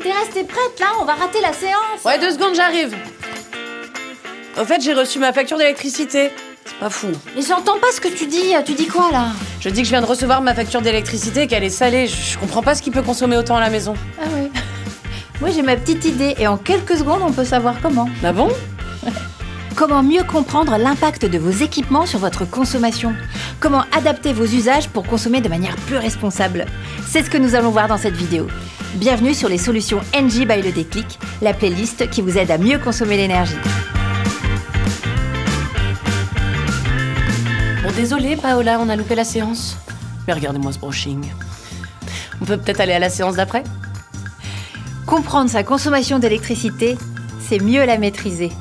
Thérèse, t'es prête là? On va rater la séance. Ouais, 2 secondes, j'arrive. Au fait, j'ai reçu ma facture d'électricité. C'est pas fou. Mais j'entends pas ce que tu dis. Tu dis quoi là? Je dis que je viens de recevoir ma facture d'électricité et qu'elle est salée. Je comprends pas ce qui peut consommer autant à la maison. Ah oui. Moi j'ai ma petite idée et en quelques secondes on peut savoir comment. Ah bon? Comment mieux comprendre l'impact de vos équipements sur votre consommation? Comment adapter vos usages pour consommer de manière plus responsable? C'est ce que nous allons voir dans cette vidéo. Bienvenue sur les solutions Engie by Le Déclic, la playlist qui vous aide à mieux consommer l'énergie. Bon, désolé Paola, on a loupé la séance. Mais regardez-moi ce brushing. On peut peut-être aller à la séance d'après? Comprendre sa consommation d'électricité, c'est mieux la maîtriser.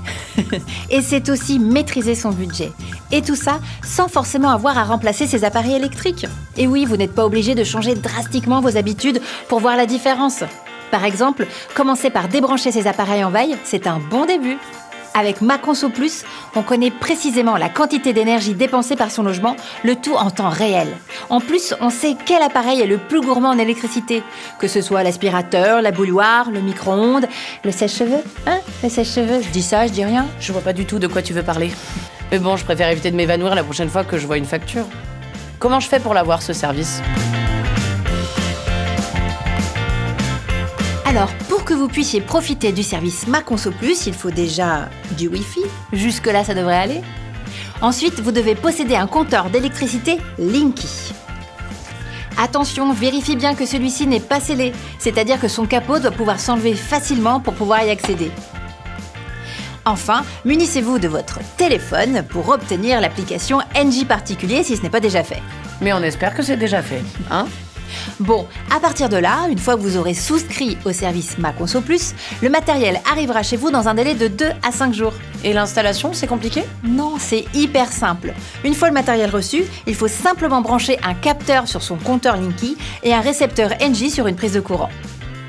Et c'est aussi maîtriser son budget. Et tout ça sans forcément avoir à remplacer ses appareils électriques. Et oui, vous n'êtes pas obligé de changer drastiquement vos habitudes pour voir la différence. Par exemple, commencer par débrancher ses appareils en veille, c'est un bon début. Avec MaConso+, on connaît précisément la quantité d'énergie dépensée par son logement, le tout en temps réel. En plus, on sait quel appareil est le plus gourmand en électricité, que ce soit l'aspirateur, la bouilloire, le micro-ondes, le sèche-cheveux. Hein? Le sèche-cheveux, je dis ça, je dis rien. Je vois pas du tout de quoi tu veux parler. Mais bon, je préfère éviter de m'évanouir la prochaine fois que je vois une facture. Comment je fais pour l'avoir, ce service? Alors, pour que vous puissiez profiter du service MaConso+, il faut déjà du Wi-Fi. Jusque-là, ça devrait aller. Ensuite, vous devez posséder un compteur d'électricité Linky. Attention, vérifiez bien que celui-ci n'est pas scellé, c'est-à-dire que son capot doit pouvoir s'enlever facilement pour pouvoir y accéder. Enfin, munissez-vous de votre téléphone pour obtenir l'application Engie Particulier si ce n'est pas déjà fait. Mais on espère que c'est déjà fait, hein? Bon, à partir de là, une fois que vous aurez souscrit au service MaConso+, le matériel arrivera chez vous dans un délai de 2 à 5 jours. Et l'installation, c'est compliqué? Non, c'est hyper simple. Une fois le matériel reçu, il faut simplement brancher un capteur sur son compteur Linky et un récepteur Engie sur une prise de courant.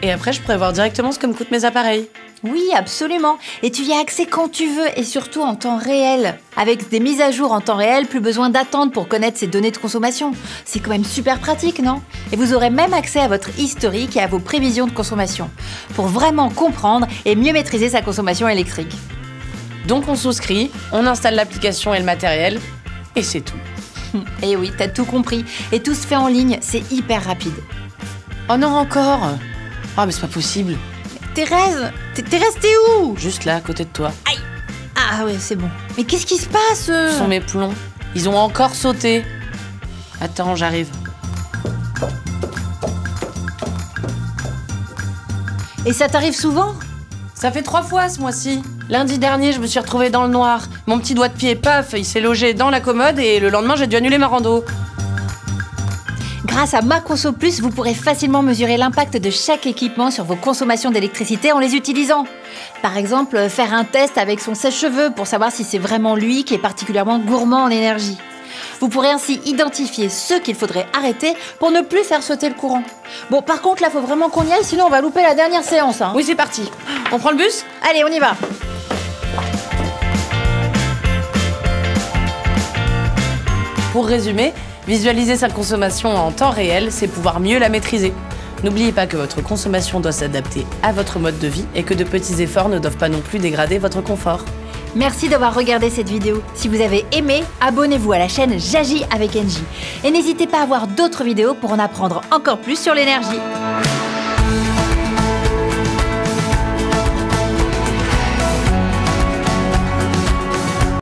Et après, je pourrais voir directement ce que me coûtent mes appareils. Oui, absolument. Et tu y as accès quand tu veux et surtout en temps réel. Avec des mises à jour en temps réel, plus besoin d'attendre pour connaître ses données de consommation. C'est quand même super pratique, non? Et vous aurez même accès à votre historique et à vos prévisions de consommation pour vraiment comprendre et mieux maîtriser sa consommation électrique. Donc on souscrit, on installe l'application et le matériel, et c'est tout. Et oui, t'as tout compris. Et tout se fait en ligne, c'est hyper rapide. Oh non, encore? Ah, mais c'est pas possible. Thérèse, t'es où? Juste là, à côté de toi. Aïe! Ah ouais, c'est bon. Mais qu'est-ce qui se passe? Ce sont mes plombs. Ils ont encore sauté. Attends, j'arrive. Et ça t'arrive souvent? Ça fait 3 fois ce mois-ci. Lundi dernier, je me suis retrouvée dans le noir. Mon petit doigt de pied, paf, il s'est logé dans la commode et le lendemain, j'ai dû annuler ma rando. Grâce à MaConso+, vous pourrez facilement mesurer l'impact de chaque équipement sur vos consommations d'électricité en les utilisant. Par exemple, faire un test avec son sèche-cheveux pour savoir si c'est vraiment lui qui est particulièrement gourmand en énergie. Vous pourrez ainsi identifier ceux qu'il faudrait arrêter pour ne plus faire sauter le courant. Bon, par contre, là, faut vraiment qu'on y aille, sinon on va louper la dernière séance. Hein. Oui, c'est parti. On prend le bus? Allez, on y va. Pour résumer, visualiser sa consommation en temps réel, c'est pouvoir mieux la maîtriser. N'oubliez pas que votre consommation doit s'adapter à votre mode de vie et que de petits efforts ne doivent pas non plus dégrader votre confort. Merci d'avoir regardé cette vidéo. Si vous avez aimé, abonnez-vous à la chaîne J'agis avec Engie. Et n'hésitez pas à voir d'autres vidéos pour en apprendre encore plus sur l'énergie.